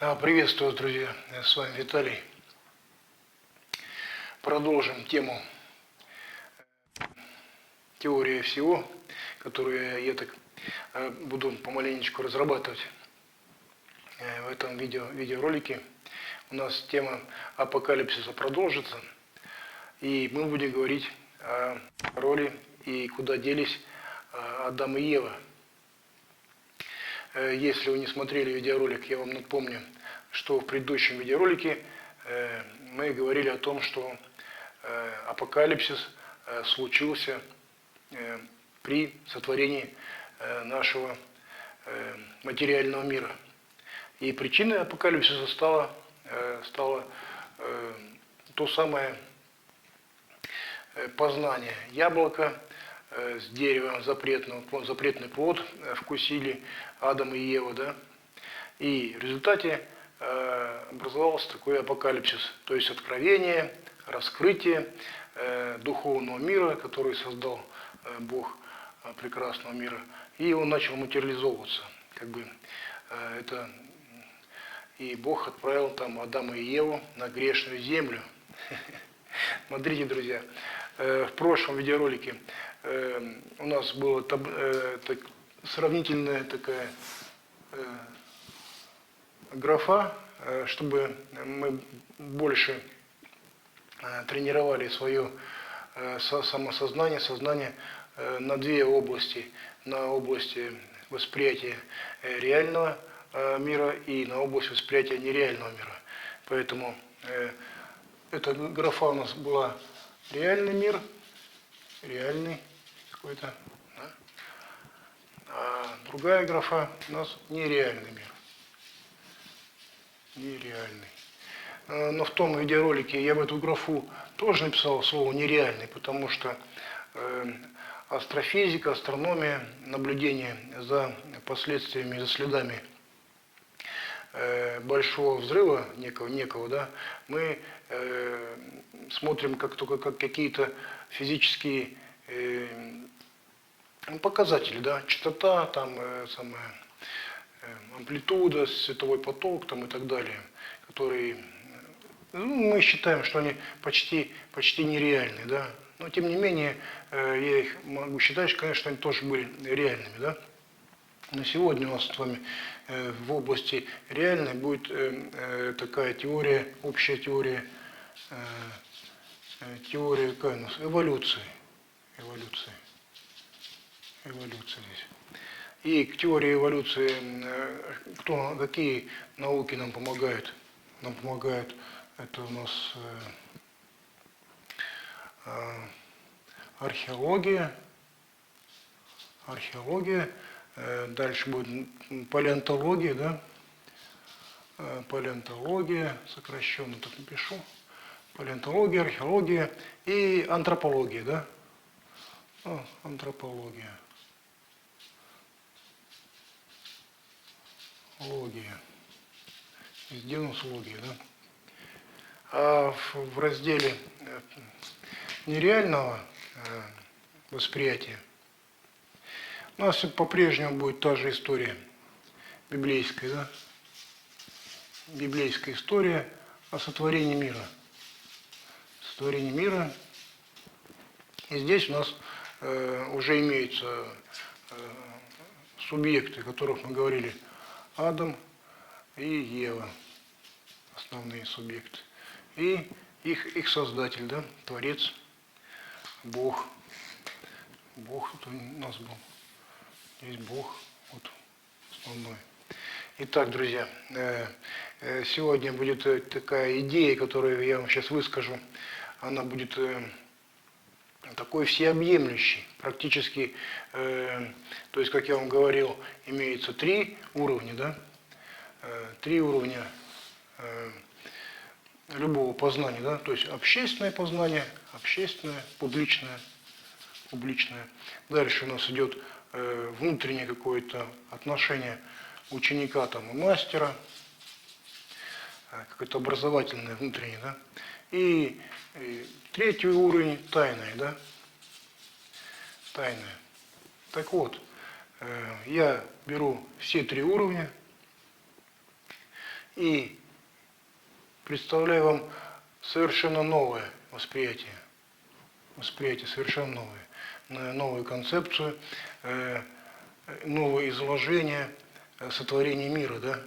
Приветствую, друзья! С вами Виталий. Продолжим тему теории всего, которую я так буду помаленечку разрабатывать в этом видеоролике. У нас тема апокалипсиса продолжится, и мы будем говорить о роли и куда делись Адам и Ева. Если вы не смотрели видеоролик, я вам напомню, что в предыдущем видеоролике мы говорили о том, что апокалипсис случился при сотворении нашего материального мира. И причиной апокалипсиса стало то самое познание яблока с дерева запретного, запретный плод вкусили Адам и Ева, да? И в результате образовался такой апокалипсис, то есть откровение, раскрытие духовного мира, который создал Бог прекрасного мира, и он начал материализовываться. И Бог отправил там Адама и Еву на грешную землю. Смотрите, друзья, в прошлом видеоролике у нас была сравнительная такая графа, чтобы мы больше тренировали свое самосознание, сознание на две области. На области восприятия реального мира и на область восприятия нереального мира. Поэтому эта графа у нас была реальный мир, реальный какой-то, да? А другая графа у нас нереальный мир. Нереальный. Но в том видеоролике я в эту графу тоже написал слово нереальный, потому что астрофизика, астрономия, наблюдение за последствиями, за следами большого взрыва некого, да, мы смотрим как какие-то физические показатели, да, частота, там амплитуда, световой поток там, и так далее, которые мы считаем, что они почти нереальны, да. Но тем не менее я их могу считать, конечно, они тоже были реальными, да. Но сегодня у нас с вами в области реальной будет такая теория, общая теория какая у нас? Эволюции здесь. И к теории эволюции какие науки нам помогают? Нам помогают, это у нас археология, дальше будет палеонтология, да? Палеонтология, сокращенно так напишу. Палеонтология, археология и антропология, да? Антропология. Логия. Сделаем с логией, да? А в разделе нереального восприятия у нас по-прежнему будет та же история библейская, да? Библейская история о сотворении мира. Сотворении мира. И здесь у нас уже имеются субъекты, о которых мы говорили. Адам и Ева, основные субъекты. И их создатель, да, Творец, Бог. Бог тут у нас был. Здесь Бог, вот основной. Итак, друзья, сегодня будет такая идея, которую я вам сейчас выскажу. Она будет такой всеобъемлющий. Практически, то есть, как я вам говорил, имеется 3 уровня, да? 3 уровня любого познания, да? То есть общественное познание, общественное, публичное. Дальше у нас идет внутреннее какое-то отношение ученика там, и мастера, какое-то образовательное внутреннее, да? И 3-й уровень тайное, да? Тайное. Так вот, я беру все 3 уровня И представляю вам совершенно новое восприятие. Восприятие совершенно новое. Новую концепцию, новое изложение сотворения мира, да?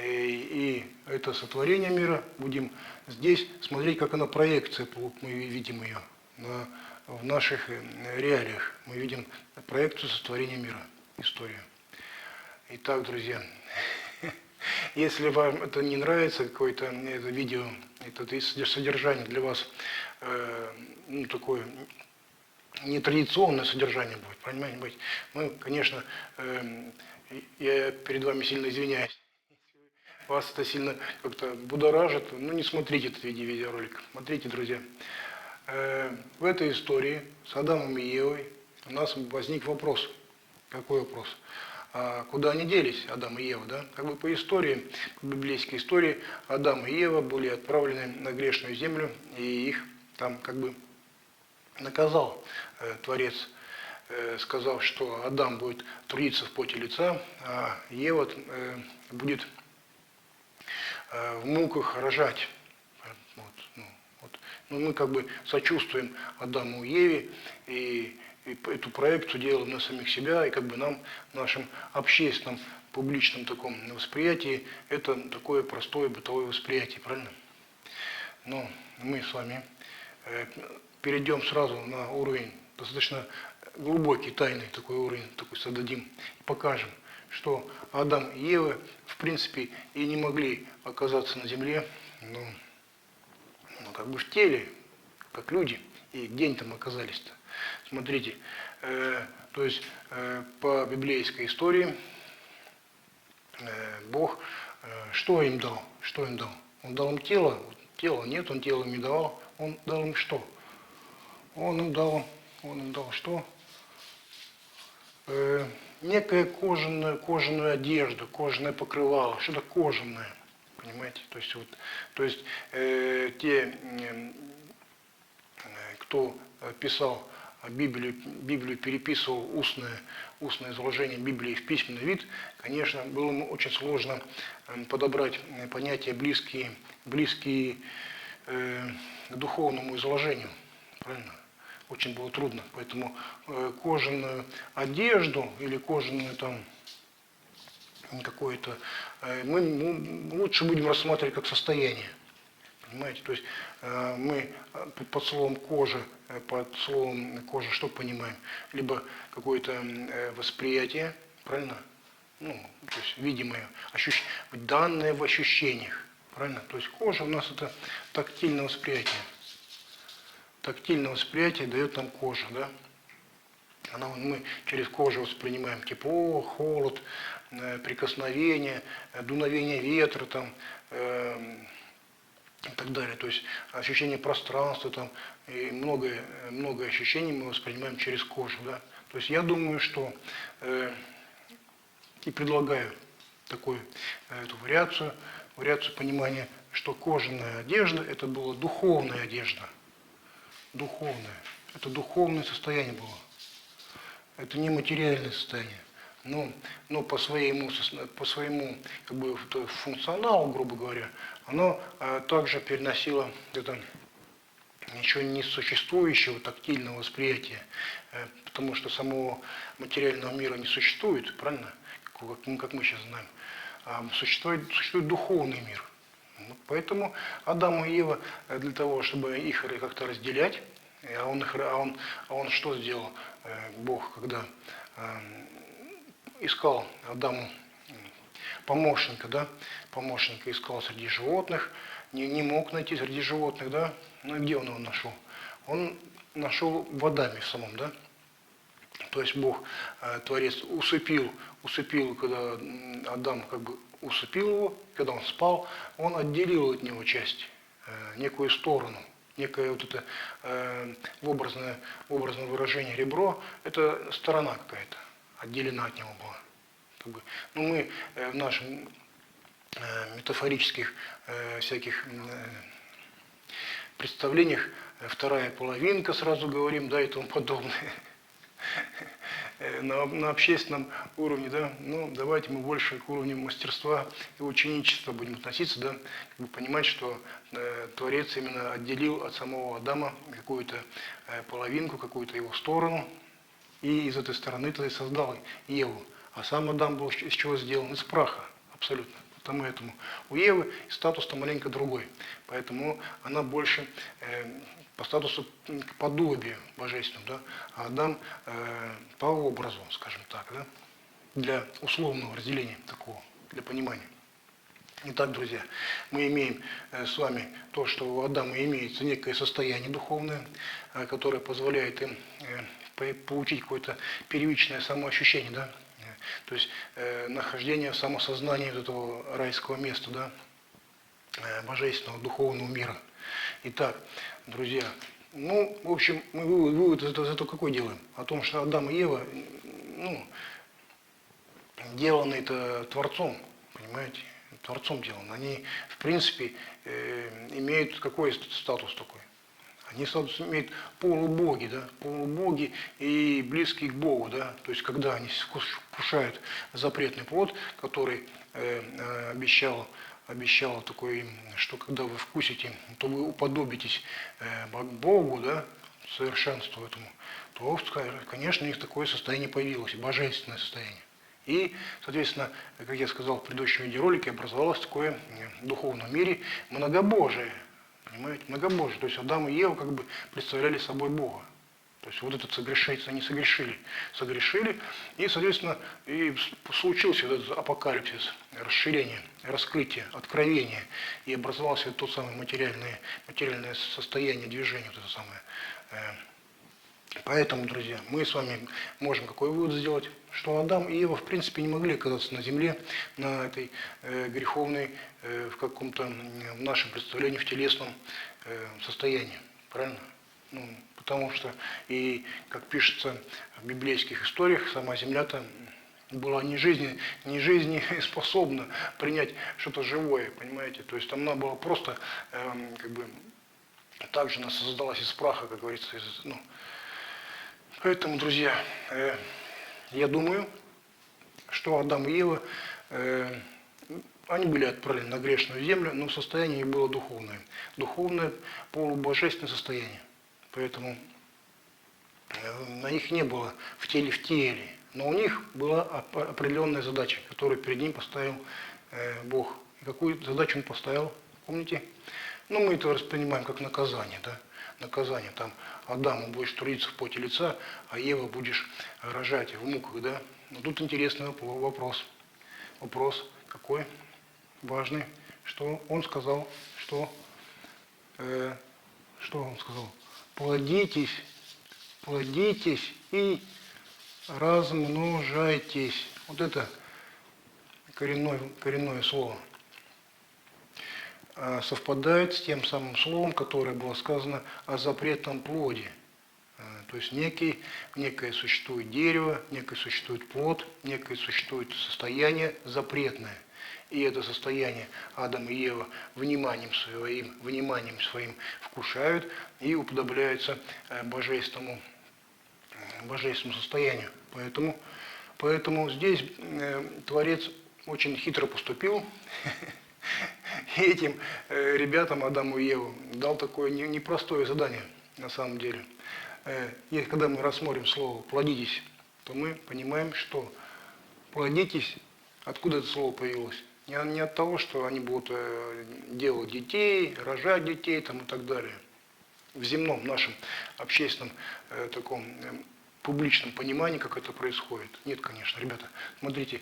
И это сотворение мира будем здесь смотреть, как она проекция, мы видим ее в наших реалиях. Мы видим проекцию сотворения мира, историю. Итак, друзья, если вам это не нравится, какое-то это видео, это содержание для вас ну, такое нетрадиционное содержание будет, понимаете? Мы, конечно, я перед вами сильно извиняюсь. Вас это сильно как-то будоражит, ну не смотрите этот видеоролик. Смотрите, друзья. В этой истории с Адамом и Евой у нас возник вопрос. Какой вопрос? А куда они делись, Адам и Ева, да? Как бы по истории, по библейской истории, Адам и Ева были отправлены на грешную землю, и их там как бы наказал Творец, сказав, что Адам будет трудиться в поте лица, а Ева будет в муках рожать. Но мы как бы сочувствуем Адаму и Еве, и эту проекцию делаем на самих себя, и как бы нам, в нашем общественном, публичном таком восприятии, это такое простое бытовое восприятие, правильно? Но мы с вами перейдем сразу на уровень достаточно глубокий, тайный такой уровень, такой создадим, и покажем, что Адам и Ева, в принципе, и не могли оказаться на земле, ну как бы в теле, как люди, и где они там оказались-то. Смотрите, то есть по библейской истории Бог что им дал? Что им дал? Он дал им тело, тела нет, он тело им не давал, он дал им что? Он им дал что? Некое кожаную одежду, кожаное покрывало, что-то кожаное, понимаете? То есть те, кто писал Библию переписывал устное изложение Библии в письменный вид, конечно, было ему очень сложно подобрать понятия, близкие к духовному изложению. Правильно? Очень было трудно. Поэтому кожаную одежду или кожаную там какое-то мы лучше будем рассматривать как состояние. Понимаете? То есть мы под словом кожа что понимаем? Либо какое-то восприятие, правильно? Ну, то есть видимое, данное в ощущениях. Правильно? То есть кожа у нас это тактильное восприятие. Тактильное восприятие дает нам кожа, да? Мы через кожу воспринимаем тепло, холод, прикосновение, дуновение ветра там, и так далее. То есть ощущение пространства там, и много ощущений мы воспринимаем через кожу. Да? То есть я думаю, что и предлагаю эту вариацию понимания, что кожаная одежда – это была духовная одежда. Духовная. Это духовное состояние было. Это не материальное состояние. Но по своему как бы, функционалу, грубо говоря, оно также переносило это ничего не существующего тактильного восприятия, потому что самого материального мира не существует, правильно? Как мы сейчас знаем. А существует духовный мир. Поэтому Адам и Ева для того, чтобы их как-то разделять, а он что сделал? Бог, когда искал Адаму помощника, да, помощника искал среди животных, не мог найти среди животных, да, ну и где он его нашел? Он нашел в Адаме в самом, да, то есть Бог, Творец, усыпил, когда Адам как бы усыпил его, когда он спал, он отделил от него часть, некую сторону, некое вот это в образном выражении ребро, это сторона какая-то, отделена от него была. Как бы, ну, мы в наших метафорических всяких представлениях вторая половинка, сразу говорим, да, и тому подобное. на общественном уровне, да, ну, давайте мы больше к уровню мастерства и ученичества будем относиться, да, как бы понимать, что Творец именно отделил от самого Адама какую-то половинку, какую-то его сторону, и из этой стороны-то и создал Еву. А сам Адам был из чего сделан? Из праха, абсолютно. Поэтому у Евы статус-то маленько другой. Поэтому она больше по статусу к подобию божественному, да? А Адам по образу, скажем так, да? Для условного разделения такого, для понимания. Итак, друзья, мы имеем с вами то, что у Адама имеется некое состояние духовное, которое позволяет им получить какое-то первичное самоощущение, да? То есть нахождение в самосознании вот этого райского места, да? Божественного духовного мира. Итак, друзья, ну, в общем, мы вывод из этого какой делаем? О том, что Адам и Ева, ну, деланы это Творцом, понимаете? Творцом деланы. Они, в принципе, имеют какой статус такой? Они статус имеют полубоги, да, полубоги и близкие к Богу, да, то есть когда они вкушают запретный плод, который обещал такой им, что когда вы вкусите, то вы уподобитесь Богу, да, совершенству этому, то, конечно, у них такое состояние появилось, божественное состояние. И, соответственно, как я сказал в предыдущем видеоролике, образовалось такое в духовном мире многобожие. Понимаете, многобожие. То есть Адам и Ева как бы представляли собой Бога. То есть вот этот согрешить, они согрешили, и, соответственно, и случился этот апокалипсис, расширение, раскрытие, откровение, и образовался тот самый материальное состояние движения, вот это самое. Поэтому, друзья, мы с вами можем какой вывод сделать? Что Адам и Ева, в принципе, не могли оказаться на земле, на этой греховной, в каком-то в нашем представлении, в телесном состоянии. Правильно? Ну, потому что, и как пишется в библейских историях, сама земля-то была не жизнеспособна принять что-то живое, понимаете? То есть она была просто, как бы, также она создалась из праха, как говорится, ну. Поэтому, друзья, я думаю, что Адам и Ева, они были отправлены на грешную землю, но состояние их было духовное, полубожественное состояние. Поэтому на них не было в теле, но у них была определенная задача, которую перед ним поставил Бог. И какую задачу он поставил, помните? Ну, мы это воспринимаем как наказание, да? Наказание, там, Адаму будешь трудиться в поте лица, а Ева будешь рожать в муках, да? Но тут интересный вопрос. Вопрос какой? Важный. Что он сказал? Что он сказал? Плодитесь и размножайтесь. Вот это коренное слово совпадает с тем самым словом, которое было сказано о запретном плоде. То есть некое существует дерево, некое существует плод, некое существует состояние запретное. И это состояние Адам и Ева вниманием своим вкушают и уподобляются божественному состоянию. Поэтому здесь Творец очень хитро поступил. И этим ребятам, Адаму и Еву, дал такое непростое задание на самом деле. И когда мы рассмотрим слово «плодитесь», то мы понимаем, что плодитесь, откуда это слово появилось? Не от того, что они будут делать детей, рожать детей там, и так далее. В земном нашем общественном таком публичном понимании, как это происходит. Нет, конечно, ребята. Смотрите,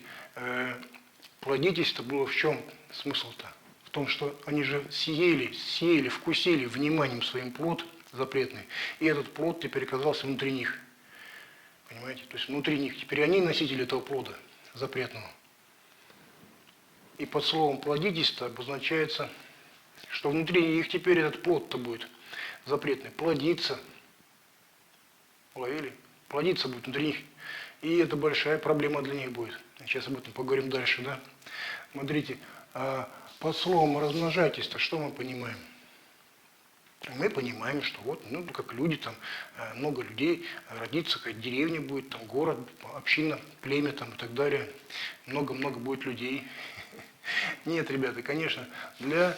плодитесь-то было в чем смысл-то? В том, что они же съели, вкусили вниманием своим плод запретный. И этот плод теперь оказался внутри них. Понимаете? То есть внутри них. Теперь они носители этого плода запретного. И под словом «плодитесь»-то обозначается, что внутри их теперь этот плод-то будет запретный. Плодиться. Уловили? Плодиться будет внутри них. И это большая проблема для них будет. Сейчас об этом поговорим дальше, да? Смотрите, под словом «размножайтесь»-то что мы понимаем? Мы понимаем, что вот, ну, как люди, там, много людей, родится, какая деревня будет, там, город, община, племя, там, и так далее. Много-много будет людей. Нет, ребята, конечно, для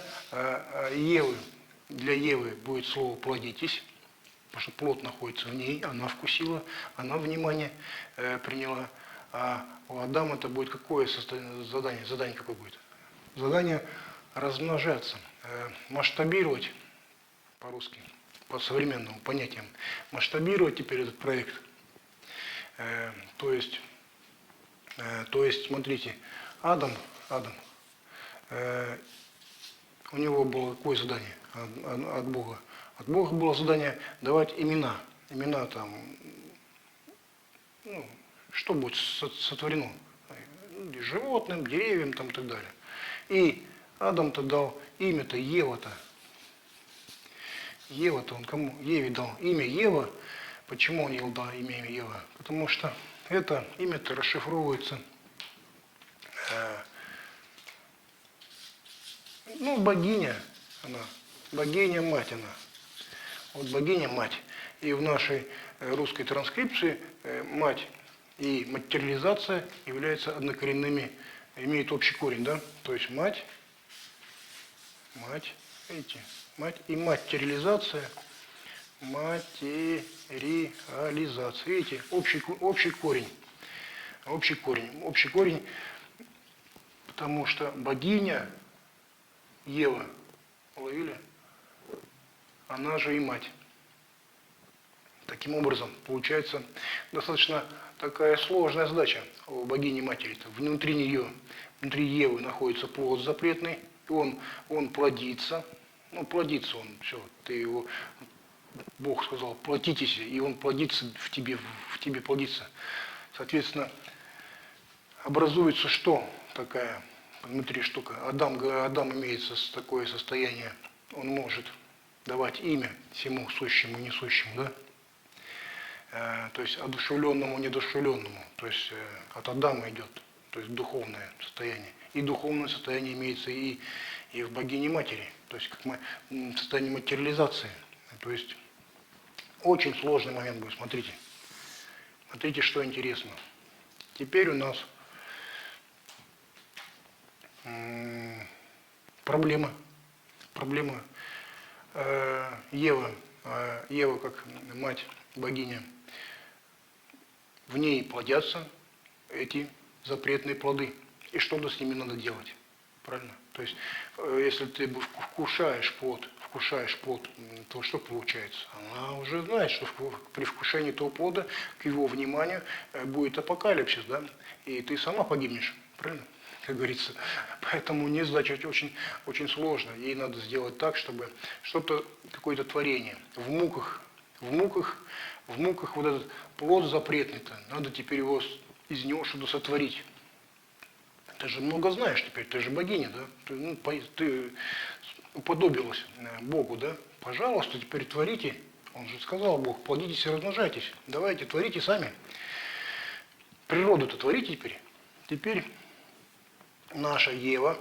Евы будет слово «плодитесь», потому что плод находится в ней, она вкусила, она внимание приняла. А у Адама это будет какое задание? Задание какое будет? Задание размножаться, масштабировать, по-русски, по современным понятиям, масштабировать теперь этот проект. То есть, смотрите, Адам, у него было какое задание от Бога? От Бога было задание давать имена. Имена там, ну, что будет сотворено? Животным, деревьям там, и так далее. И Адам-то дал имя-то Ева-то. Ева-то он кому? Еве дал имя Ева. Почему он ей дал имя Ева? Потому что это имя-то расшифровывается, ну, богиня она, богиня-мать она. Вот богиня-мать. И в нашей русской транскрипции мать и материализация являются однокоренными, имеют общий корень, да? То есть мать, видите, мать и материализация, видите, общий корень, потому что богиня Ева, уловили? Она же и мать. Таким образом, получается достаточно такая сложная задача у богини-матери-то. Внутри нее, внутри Евы находится плод запретный, и он плодится. Ну, плодится он, все, ты его, Бог сказал, плодитесь, и он плодится в тебе плодится. Соответственно, образуется что такая внутри штука? Адам имеет такое состояние, он может давать имя всему сущему и несущему, да? То есть одушевленному, недушевленному, то есть от Адама идет, то есть духовное состояние. И духовное состояние имеется и в богине-матери, то есть как состояние материализации. То есть очень сложный момент будет, смотрите. Смотрите, что интересно. Теперь у нас проблема. Ева как мать, богиня, в ней плодятся эти запретные плоды. И что-то с ними надо делать. Правильно? То есть, если ты вкушаешь плод, то что получается? Она уже знает, что при вкушении этого плода к его вниманию будет апокалипсис, да? И ты сама погибнешь. Правильно? Как говорится. Поэтому не задача очень, очень сложно. Ей надо сделать так, чтобы что-то, какое-то творение в муках вот этот плод запретный-то, надо теперь его из него что-то сотворить. Ты же много знаешь теперь, ты же богиня, да? Ты уподобилась Богу, да? Пожалуйста, теперь творите. Он же сказал, Бог, плодитесь и размножайтесь. Давайте, творите сами. Природу-то творите теперь. Теперь наша Ева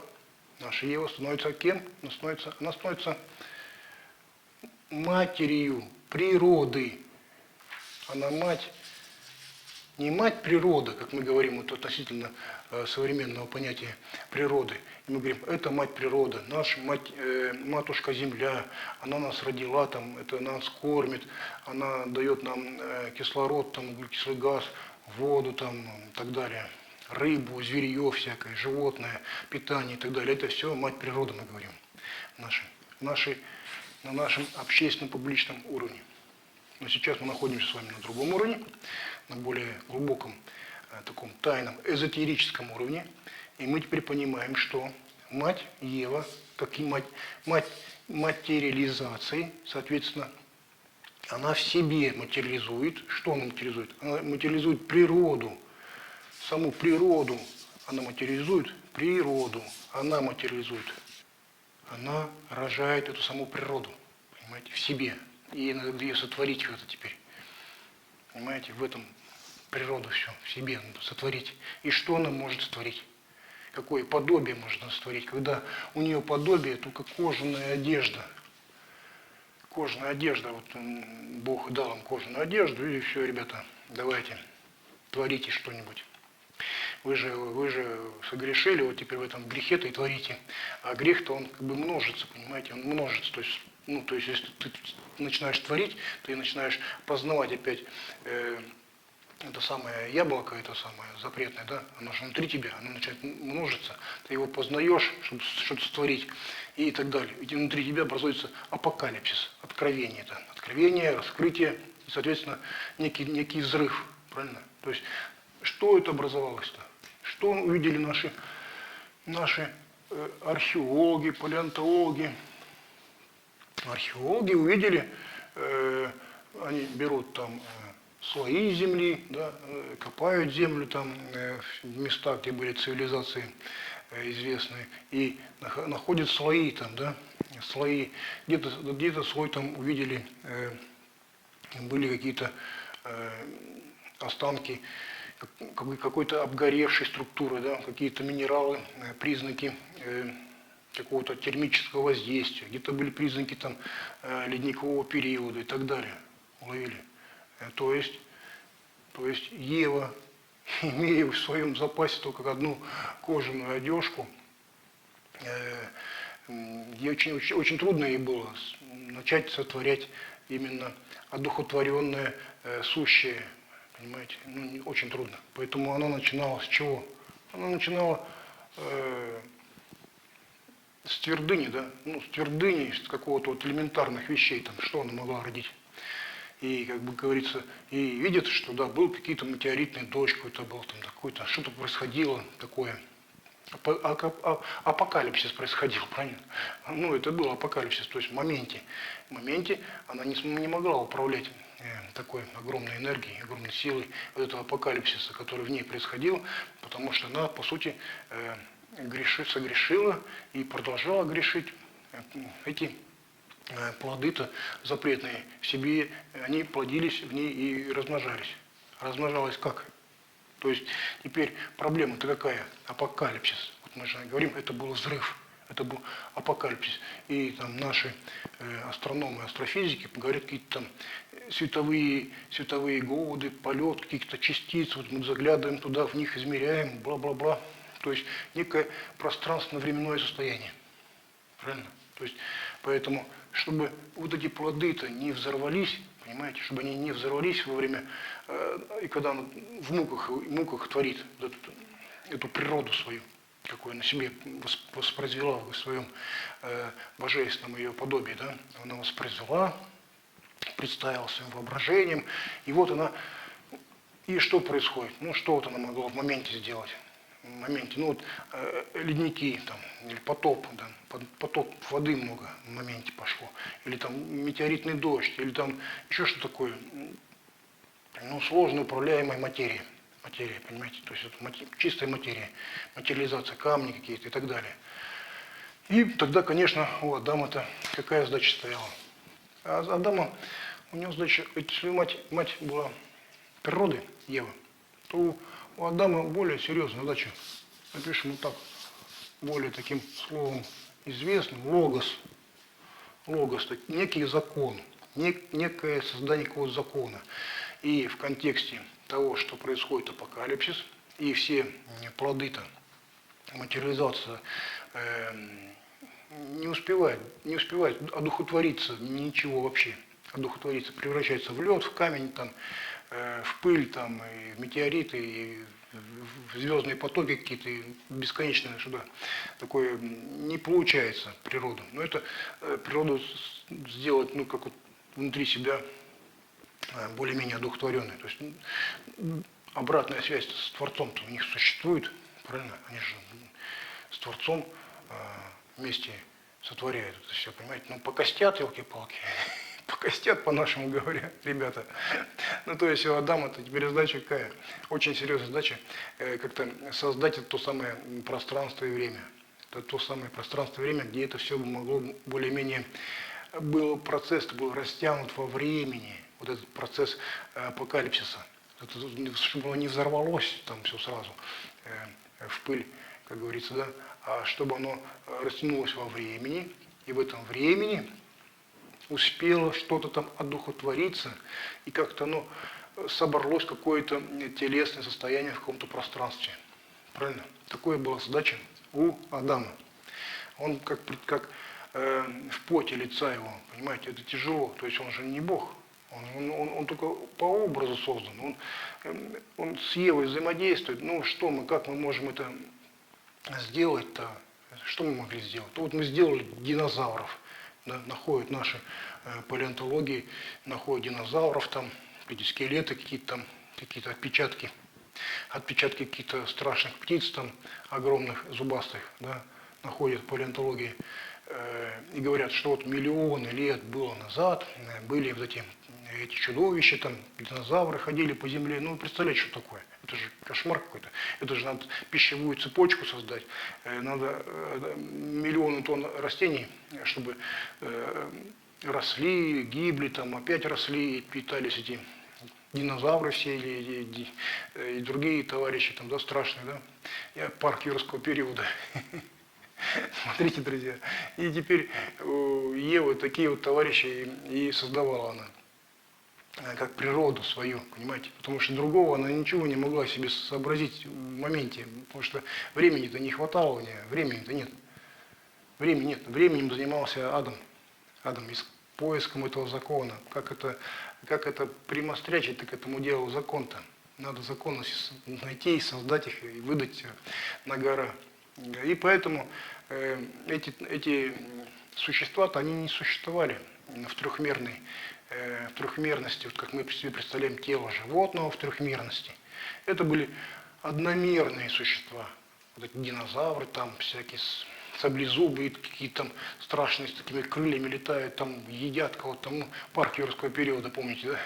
становится кем? Она становится матерью природы. Она мать, не мать природы, как мы говорим вот относительно современного понятия природы. И мы говорим, это мать природа, наша матушка земля, она нас родила, там, это нас кормит, она дает нам кислород, там, углекислый газ, воду там, и так далее, рыбу, зверье всякое, животное, питание и так далее. Это все мать природы, мы говорим, на нашем общественном публичном уровне. Но сейчас мы находимся с вами на другом уровне, на более глубоком, таком тайном, эзотерическом уровне. И мы теперь понимаем, что мать Ева, как и мать материализации, соответственно, она в себе материализует. Что она материализует? Она материализует природу, саму природу. Она материализует природу. Она материализует. Она рожает эту саму природу, понимаете, в себе. И надо ее сотворить как-то теперь. Понимаете, в этом природу все в себе надо сотворить. И что она может сотворить? Какое подобие можно сотворить? Когда у нее подобие, только кожаная одежда. кожаная одежда, вот Бог дал им кожаную одежду, и все, ребята, давайте, творите что-нибудь. Вы же согрешили, вот теперь в этом грехе-то и творите. А грех-то он как бы множится, понимаете, он множится. То есть, то есть если ты начинаешь творить, ты начинаешь познавать опять это самое яблоко, это самое запретное, да, оно же внутри тебя, оно начинает множиться, ты его познаешь, чтобы что-то створить и так далее. Ведь внутри тебя образуется апокалипсис, откровение, это откровение, раскрытие, и, соответственно, некий взрыв, правильно? То есть, что это образовалось-то? Что увидели наши археологи, палеонтологи? Археологи увидели, они берут там слои земли, да, копают землю там в местах, где были цивилизации известные, и находят слои там, да, слои, где-то слой там увидели, были какие-то останки какой-то обгоревшей структуры, да, какие-то минералы, признаки какого-то термического воздействия, где-то были признаки там ледникового периода и так далее, уловили. То есть Ева, имея в своем запасе только одну кожаную одежку, ей очень трудно ей было начать сотворять именно одухотворенное, сущее, понимаете, очень трудно. Поэтому она начинала с чего? Она начинала с твердыни, да, с твердыни, с какого-то вот элементарных вещей, там, что она могла родить. И, как бы говорится, и видит, что, да, был какие-то метеоритный дождь, какой-то был там такой-то, что-то происходило такое. Апокалипсис происходил, правильно? Это был апокалипсис, то есть в моменте она не могла управлять такой огромной энергией, огромной силой вот этого апокалипсиса, который в ней происходил, потому что она, по сути, согрешила и продолжала грешить. Эти плоды-то запретные в себе, они плодились в ней и размножались. Размножалось как? То есть теперь проблема-то какая? Апокалипсис. Вот мы же говорим, это был взрыв, это был апокалипсис. И там наши астрономы, астрофизики говорят, какие-то там световые годы, полет каких-то частиц, вот мы заглядываем туда, в них измеряем, бла-бла-бла. То есть некое пространственно-временное состояние. Правильно? То есть, поэтому, чтобы вот эти плоды-то не взорвались, понимаете, чтобы они не взорвались во время, и когда он в муках творит эту природу свою, какую на себе воспроизвела в своем божественном ее подобии, да, она воспроизвела, представила своим воображением, и вот она, и что происходит? Что вот она могла в моменте сделать? В моменте, ледники там, или потоп, да, поток воды много в моменте пошло, или там метеоритный дождь, или там еще что такое, сложно управляемая материя, понимаете, то есть это чистая материя, материализация, камни какие-то и так далее. И тогда, конечно, у Адама-то какая задача стояла? А Адама, у него задача, если мать была природы, Ева, то у Адама более серьезная задача. Напишем вот так, более таким словом известным, логос. Логос – некий закон, некое создание какого-то закона. И в контексте того, что происходит апокалипсис, и все плоды-то, материализация не успевает одухотвориться, ничего вообще. Одухотвориться, превращается в лед, в камень, там, в пыль, там, и в метеориты, и в звездные потоки какие-то, бесконечное что-то такое не получается природу. Но это природу сделать, как вот внутри себя более-менее одухотворенной. То есть обратная связь с Творцом-то у них существует, правильно? Они же с Творцом вместе сотворяют это все, понимаете? Покостят, елки-палки. Покостят, по-нашему говоря, ребята. То есть у Адама-то теперь задача какая? Очень серьезная задача как-то создать это то самое пространство и время. Это то самое пространство и время, где это все могло более-менее процесс был растянут во времени, вот этот процесс апокалипсиса. Чтобы оно не взорвалось там все сразу в пыль, как говорится, да, а чтобы оно растянулось во времени, и в этом времени успело что-то там одухотвориться, и как-то оно собралось какое-то телесное состояние в каком-то пространстве. Правильно? Такое была задача у Адама. Он как в поте лица его, понимаете, это тяжело. То есть он же не Бог. Он только по образу создан. Он с Евой взаимодействует. Ну что мы, как мы можем это сделать-то? Что мы могли сделать? Ну, вот мы сделали динозавров. Да, находят наши палеонтологии, находят динозавров, там, эти скелеты, какие-то отпечатки каких-то страшных птиц, там, огромных, зубастых, да, находят в палеонтологии и говорят, что вот миллионы лет было назад были вот эти чудовища, там, динозавры ходили по земле. Ну, представляете, что такое? Это же кошмар какой-то. Это же надо пищевую цепочку создать. Надо миллионы тонн растений, чтобы росли, гибли, там, опять росли, питались эти динозавры все и другие товарищи, там, да, страшные, да, парк юрского периода. Смотрите, друзья. И теперь Ева такие вот товарищи и создавала она, как природу свою, понимаете? Потому что другого она ничего не могла себе сообразить в моменте, потому что времени-то не хватало у нее, времени-то нет. Времени нет. Временем занимался Адам. Адам и с поиском этого закона. Как это примострячить к этому делу закон-то? Надо законы найти, создать их и выдать на гора. И поэтому эти существа-то, они не существовали в трехмерности, вот как мы себе представляем тело животного в трехмерности. Это были одномерные существа. Вот эти динозавры, там всякие саблезубые, какие-то там страшные с такими крыльями летают, там едят кого-то, там, ну, парк юрского периода, помните, да?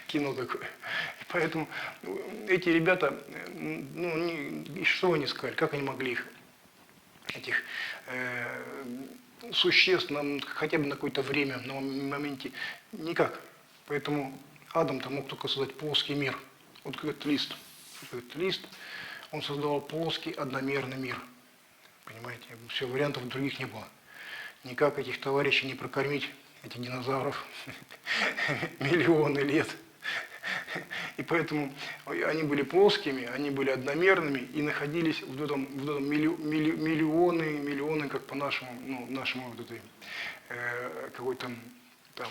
Кино такое. И поэтому эти ребята, ну, что они сказали, как они могли этих существ хотя бы на какое-то время, на моменте, никак. Поэтому Адам-то мог только создать плоский мир. Вот как этот лист. Он создавал плоский одномерный мир. Понимаете, все, вариантов других не было. Никак этих товарищей не прокормить, этих динозавров, миллионы лет. И поэтому они были плоскими, они были одномерными и находились в этом миллионы, как по нашему, ну, нашему вот этой какой-то там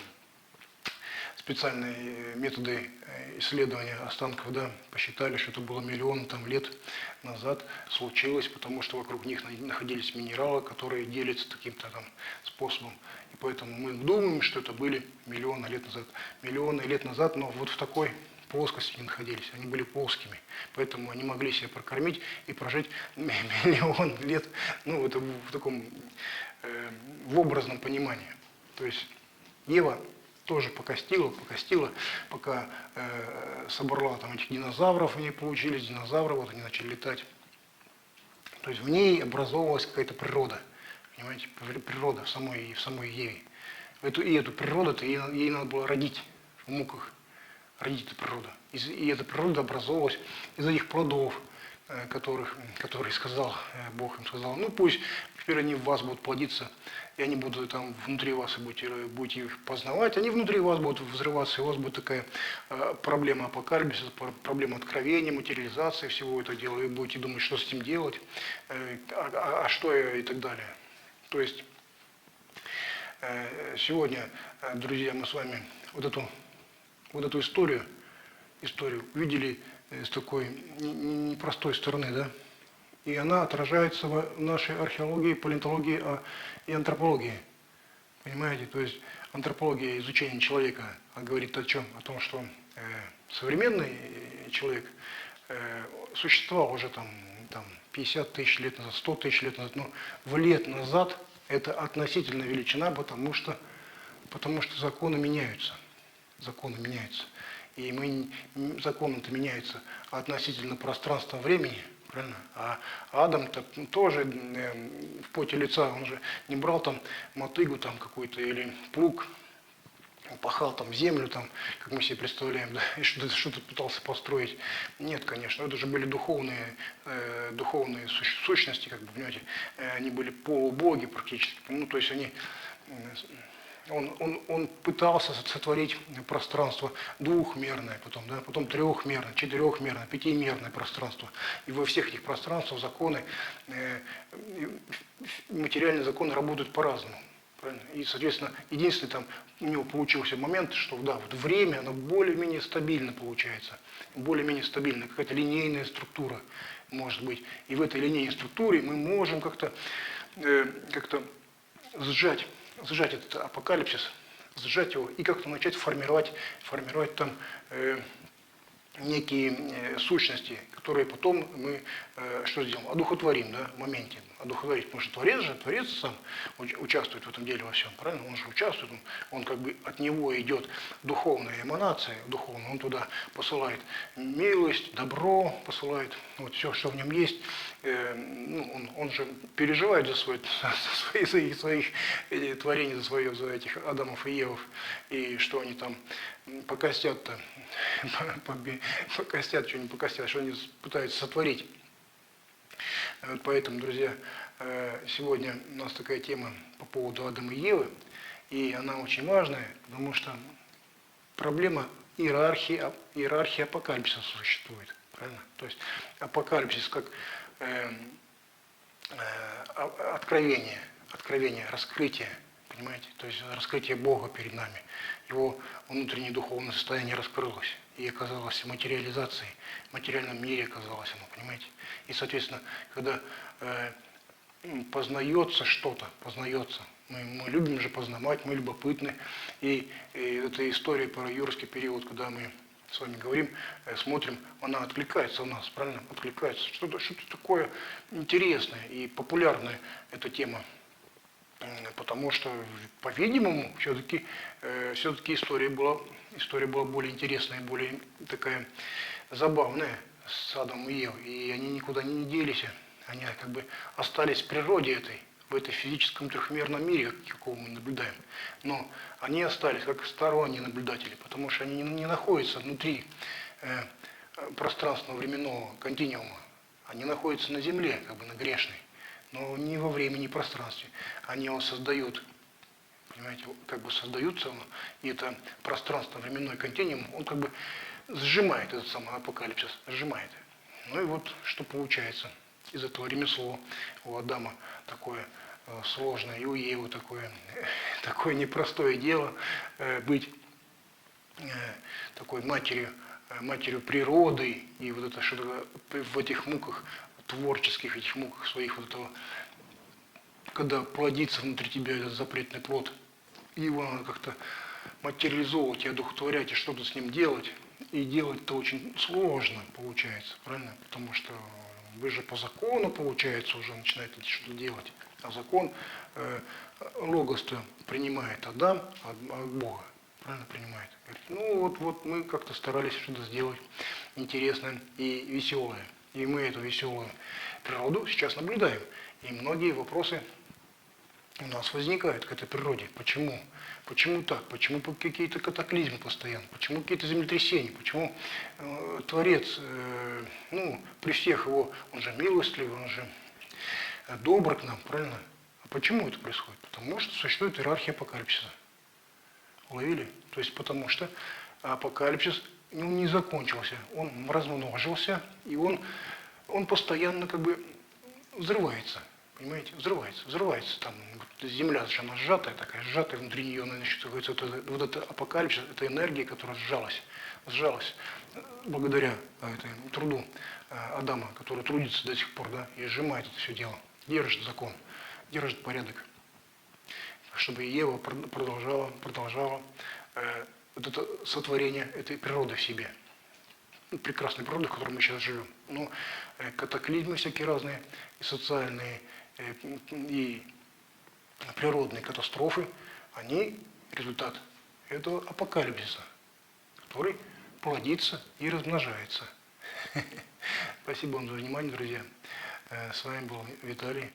специальные методы исследования останков, да, посчитали, что это было миллион там лет назад случилось, потому что вокруг них находились минералы, которые делятся таким-то там способом. И поэтому мы думаем, что это были миллионы лет назад. Миллионы лет назад, но вот в такой плоскости не находились, они были плоскими. Поэтому они могли себя прокормить и прожить миллион лет, ну, это в таком, в образном понимании. То есть Ева тоже покостила, пока собрала там этих динозавров, они получились динозавры, вот они начали летать. То есть в ней образовалась какая-то природа, понимаете, природа в самой Еве. И эту природу-то ей надо было родить в муках, родить эту природу. И эта природа образовалась из этих плодов, которые сказал Бог им сказал, ну пусть теперь они в вас будут плодиться, и они будут там внутри вас, и будете их познавать, они внутри вас будут взрываться, и у вас будет такая проблема апокалипсиса, проблема откровения, материализации всего этого дела, и вы будете думать, что с этим делать, что и так далее. То есть сегодня, друзья, мы с вами вот эту историю видели с такой непростой стороны, да? И она отражается в нашей археологии, палеонтологии и антропологии. Понимаете? То есть антропология, изучение человека, говорит о чем? О том, что современный человек существовал уже там 50 тысяч лет назад, 100 тысяч лет назад, но в лет назад это относительная величина, потому что законы меняются. Законы меняются. И законы-то меняются относительно пространства времени, правильно? А Адам-то тоже в поте лица, он же не брал там мотыгу там какую-то или плуг, пахал там землю, там, как мы себе представляем, да, и что-то пытался построить. Нет, конечно, это же были духовные сущности, как бы, понимаете, они были полубоги практически, ну, то есть они Он пытался сотворить пространство двухмерное, потом трехмерное, четырехмерное, пятимерное пространство. И во всех этих пространствах законы, материальные законы работают по-разному. Правильно? И, соответственно, единственный там у него получился момент, что да, вот время, оно более-менее стабильно получается. Более-менее стабильно, какая-то линейная структура может быть. И в этой линейной структуре мы можем как-то сжать этот апокалипсис, сжать его и как-то начать формировать там некие сущности, которые потом мы что сделаем? Одухотворим, да, в моменте. Одухотворить. Потому что Творец сам участвует в этом деле во всем, правильно? Он же участвует, он как бы от него идет духовная эманация, духовная, он туда посылает милость, добро посылает, вот все, что в нем есть. Он же переживает за своих творений, за этих Адамов и Евов, и что они там покостят-то, покостят, что не покостят, что они пытаются сотворить. Вот поэтому, друзья, сегодня у нас такая тема по поводу Адама и Евы, и она очень важная, потому что проблема иерархии апокалипсиса существует. Правильно? То есть апокалипсис как откровение, раскрытие, понимаете? То есть раскрытие Бога перед нами. Его внутреннее духовное состояние раскрылось и оказалось материализацией, в материальном мире оказалось оно, понимаете? И, соответственно, когда познается что-то, мы любим же познавать, мы любопытны, и эта история про юрский период, когда мы с вами говорим, смотрим, она откликается у нас, правильно? Откликается. Что-то такое интересное и популярное эта тема. Потому что, по-видимому, все-таки история была более интересная, более такая забавная с Адамом и Евой. И они никуда не делись, они как бы остались в природе этой, в этой физическом трехмерном мире, какого мы наблюдаем. Но они остались как сторонние наблюдатели, потому что они не находятся внутри пространственно-временного континуума. Они находятся на Земле, как бы на грешной, но не во времени и пространстве. Они его создают, понимаете, как бы создаются, и это пространственно-временной континуум, он как бы сжимает этот самый апокалипсис, сжимает. Ну и вот что получается из этого ремесло у Адама такое сложное, и у Евы такое непростое дело быть такой матерью природы, и вот это что-то в этих муках, творческих этих муках своих, вот этого, когда плодится внутри тебя этот запретный плод, и его надо как-то материализовывать и одухотворять, и что-то с ним делать. И делать-то очень сложно получается, правильно? Потому что вы же по закону, получается, уже начинаете что-то делать. А закон логос-то принимает Адам от Бога. Правильно принимает? Говорит, ну вот мы как-то старались что-то сделать интересное и веселое. И мы эту веселую природу сейчас наблюдаем. И многие вопросы у нас возникают к этой природе. Почему? Почему так? Почему какие-то катаклизмы постоянно? Почему какие-то землетрясения? Почему Творец, при всех его, он же милостливый, он же добр к нам, правильно? А почему это происходит? Потому что существует иерархия апокалипсиса. Уловили? То есть потому что апокалипсис не закончился, он размножился, и он постоянно как бы взрывается. Понимаете, взрывается там, земля, она сжатая, внутри нее, вот это апокалипсис, это энергия, которая сжалась благодаря труду Адама, который трудится до сих пор, да, и сжимает это все дело, держит закон, держит порядок, чтобы Ева продолжала вот это сотворение этой природы в себе. Прекрасной природы, в которой мы сейчас живем. Но катаклизмы всякие разные, и социальные, и природные катастрофы, они результат этого апокалипсиса, который плодится и размножается. Спасибо вам за внимание, друзья. С вами был Виталий.